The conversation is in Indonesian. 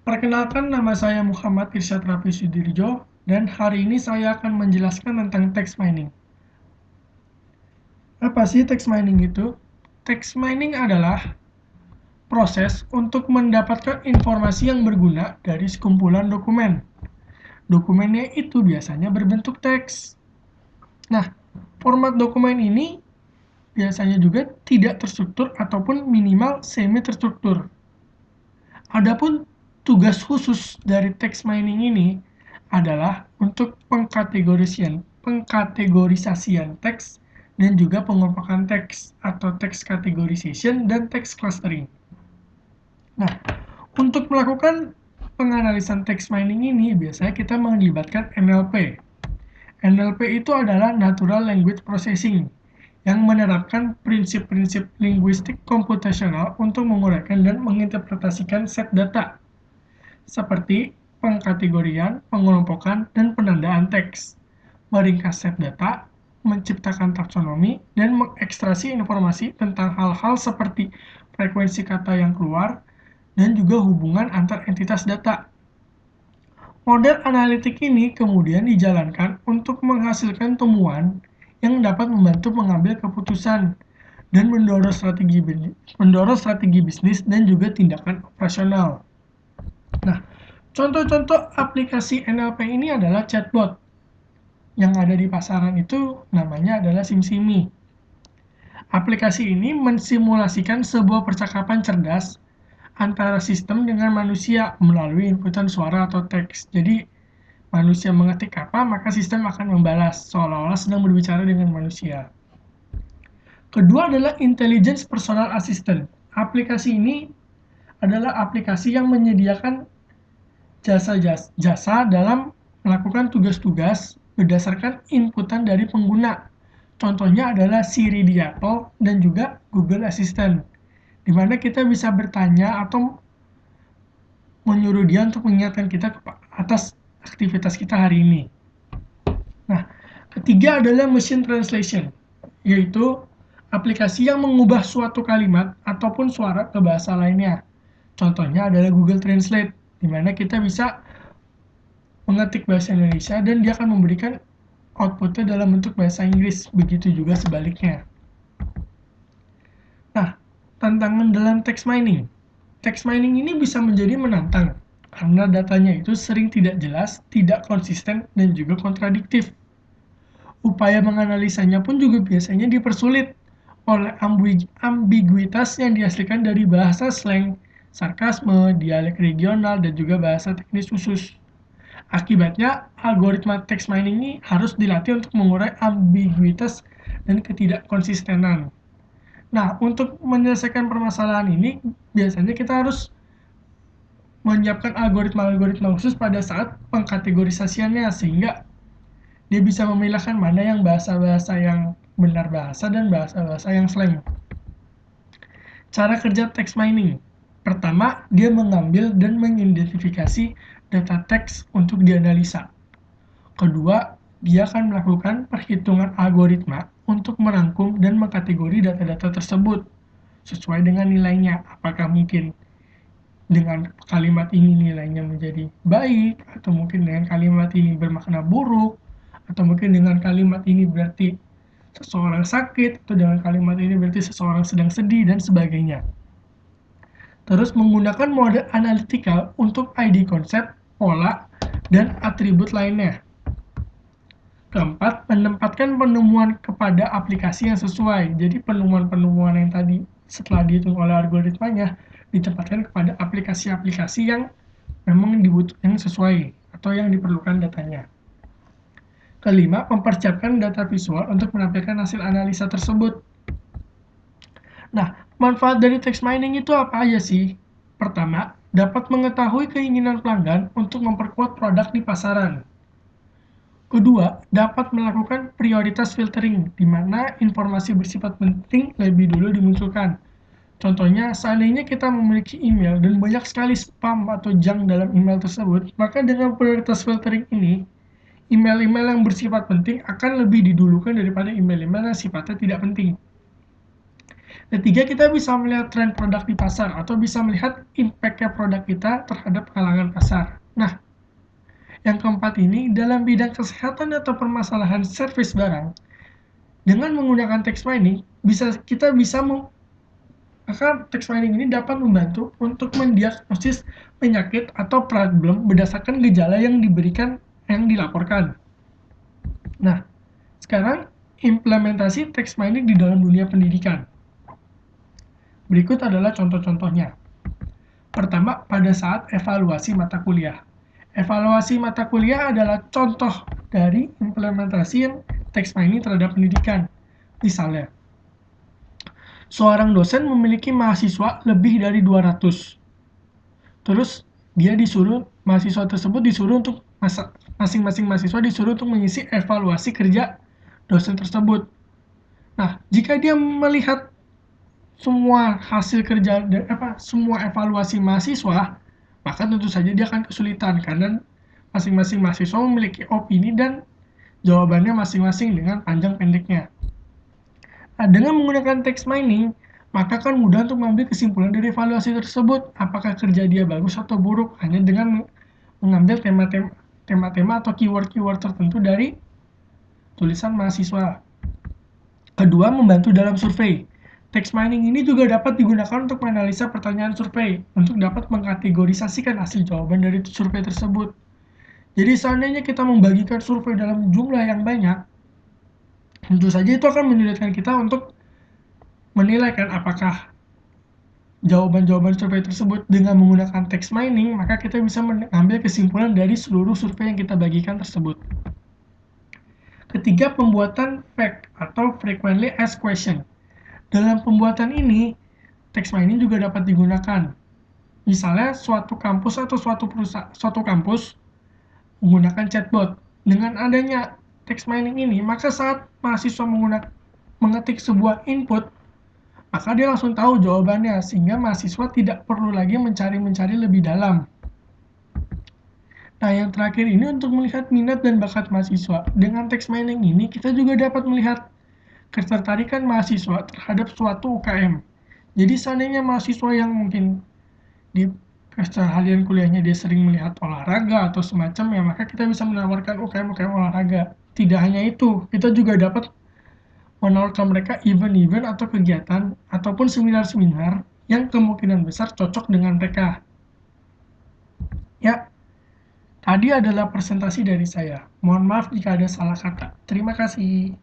Perkenalkan, nama saya Muhammad Irsyad Rafi Sudirjo, dan hari ini saya akan menjelaskan tentang text mining. Apa sih text mining itu? Text mining adalah proses untuk mendapatkan informasi yang berguna dari sekumpulan dokumen. Dokumennya itu biasanya berbentuk teks. Nah, format dokumen ini biasanya juga tidak terstruktur ataupun minimal semi terstruktur. Adapun tugas khusus dari text mining ini adalah untuk pengkategorisasian teks dan juga pengelompokan teks atau text categorization dan text clustering. Nah, untuk melakukan penganalisan text mining ini biasanya kita melibatkan NLP. NLP itu adalah Natural Language Processing yang menerapkan prinsip-prinsip linguistik komputasional untuk menguraikan dan menginterpretasikan set data seperti pengkategorian, pengelompokan, dan penandaan teks, meringkas set data, menciptakan taksonomi, dan mengekstraksi informasi tentang hal-hal seperti frekuensi kata yang keluar, dan juga hubungan antar entitas data. Model analitik ini kemudian dijalankan untuk menghasilkan temuan yang dapat membantu mengambil keputusan dan mendorong strategi bisnis dan juga tindakan operasional. Nah, contoh-contoh aplikasi NLP ini adalah chatbot. Yang ada di pasaran itu namanya adalah SimSimi. Aplikasi ini mensimulasikan sebuah percakapan cerdas antara sistem dengan manusia melalui inputan suara atau teks. Jadi, manusia mengetik apa, maka sistem akan membalas, seolah-olah sedang berbicara dengan manusia. Kedua adalah Intelligence Personal Assistant. Aplikasi ini adalah aplikasi yang menyediakan jasa dalam melakukan tugas-tugas berdasarkan inputan dari pengguna. Contohnya adalah Siri di Apple dan juga Google Assistant, di mana kita bisa bertanya atau menyuruh dia untuk mengingatkan kita atas aktivitas kita hari ini. Nah, ketiga adalah Machine Translation, yaitu aplikasi yang mengubah suatu kalimat ataupun suara ke bahasa lainnya. Contohnya adalah Google Translate, di mana kita bisa mengetik bahasa Indonesia dan dia akan memberikan outputnya dalam bentuk bahasa Inggris, begitu juga sebaliknya. Nah, tantangan dalam text mining. Text mining ini bisa menjadi menantang karena datanya itu sering tidak jelas, tidak konsisten, dan juga kontradiktif. Upaya menganalisanya pun juga biasanya dipersulit oleh ambiguitas yang dihasilkan dari bahasa slang, sarkasme, dialek regional, dan juga bahasa teknis khusus. Akibatnya, algoritma text mining ini harus dilatih untuk mengurai ambiguitas dan ketidakkonsistenan. Nah, untuk menyelesaikan permasalahan ini, biasanya kita harus menyiapkan algoritma-algoritma khusus pada saat pengkategorisasiannya, sehingga dia bisa memilahkan mana yang bahasa-bahasa yang benar bahasa dan bahasa-bahasa yang slang. Cara kerja text mining. Pertama, dia mengambil dan mengidentifikasi data teks untuk dianalisa. Kedua, dia akan melakukan perhitungan algoritma untuk merangkum dan mengkategori data-data tersebut sesuai dengan nilainya. Apakah mungkin dengan kalimat ini nilainya menjadi baik, atau mungkin dengan kalimat ini bermakna buruk, atau mungkin dengan kalimat ini berarti seseorang sakit, atau dengan kalimat ini berarti seseorang sedang sedih, dan sebagainya. Terus menggunakan model analytical untuk ID konsep, pola, dan atribut lainnya. Keempat, menempatkan penemuan kepada aplikasi yang sesuai. Jadi penemuan-penemuan yang tadi setelah dihitung oleh algoritmanya ditempatkan kepada aplikasi-aplikasi yang memang dibutuhkan sesuai atau yang diperlukan datanya. Kelima, mempersiapkan data visual untuk menampilkan hasil analisa tersebut. Nah, manfaat dari text mining itu apa aja sih? Pertama, dapat mengetahui keinginan pelanggan untuk memperkuat produk di pasaran. Kedua, dapat melakukan prioritas filtering, di mana informasi bersifat penting lebih dulu dimunculkan. Contohnya, seandainya kita memiliki email dan banyak sekali spam atau junk dalam email tersebut, maka dengan prioritas filtering ini, email-email yang bersifat penting akan lebih didulukan daripada email-email yang sifatnya tidak penting. Ketiga, kita bisa melihat tren produk di pasar atau bisa melihat impact-nya produk kita terhadap kalangan pasar. Nah, yang keempat ini dalam bidang kesehatan atau permasalahan servis barang, dengan menggunakan text mining, kita bisa maka text mining ini dapat membantu untuk mendiagnosis penyakit atau problem berdasarkan gejala yang dilaporkan. Nah, sekarang implementasi text mining di dalam dunia pendidikan. Berikut adalah contoh-contohnya. Pertama, pada saat evaluasi mata kuliah. Evaluasi mata kuliah adalah contoh dari implementasi text mining terhadap pendidikan. Misalnya, seorang dosen memiliki mahasiswa lebih dari 200. Terus mahasiswa tersebut disuruh untuk masing-masing mahasiswa disuruh untuk mengisi evaluasi kerja dosen tersebut. Nah, jika dia melihat semua hasil kerja semua evaluasi mahasiswa, maka tentu saja dia akan kesulitan karena masing-masing mahasiswa memiliki opini dan jawabannya masing-masing dengan panjang pendeknya. Nah, dengan menggunakan text mining, maka kan mudah untuk mengambil kesimpulan dari evaluasi tersebut, apakah kerja dia bagus atau buruk, hanya dengan mengambil tema-tema atau keyword-keyword tertentu dari tulisan mahasiswa. Kedua, membantu dalam survei. Text mining ini juga dapat digunakan untuk menganalisa pertanyaan survei, untuk dapat mengkategorisasikan hasil jawaban dari survei tersebut. Jadi seandainya kita membagikan survei dalam jumlah yang banyak, tentu saja itu akan menyulitkan kita untuk menilai kan apakah jawaban-jawaban survei tersebut. Dengan menggunakan text mining, maka kita bisa mengambil kesimpulan dari seluruh survei yang kita bagikan tersebut. Ketiga, pembuatan fact atau frequently asked question. Dalam pembuatan ini, text mining juga dapat digunakan. Misalnya suatu kampus atau suatu kampus menggunakan chatbot. Dengan adanya text mining ini, maka saat mahasiswa mengetik sebuah input, maka dia langsung tahu jawabannya, sehingga mahasiswa tidak perlu lagi mencari lebih dalam. Nah, yang terakhir ini untuk melihat minat dan bakat mahasiswa. Dengan text mining ini, kita juga dapat melihat ketertarikan mahasiswa terhadap suatu UKM. Jadi seandainya mahasiswa yang mungkin di keseharian kuliahnya dia sering melihat olahraga atau semacamnya, maka kita bisa menawarkan UKM-UKM olahraga. Tidak hanya itu, kita juga dapat menawarkan mereka event-event atau kegiatan ataupun seminar-seminar yang kemungkinan besar cocok dengan mereka. Ya, tadi adalah presentasi dari saya. Mohon maaf jika ada salah kata. Terima kasih.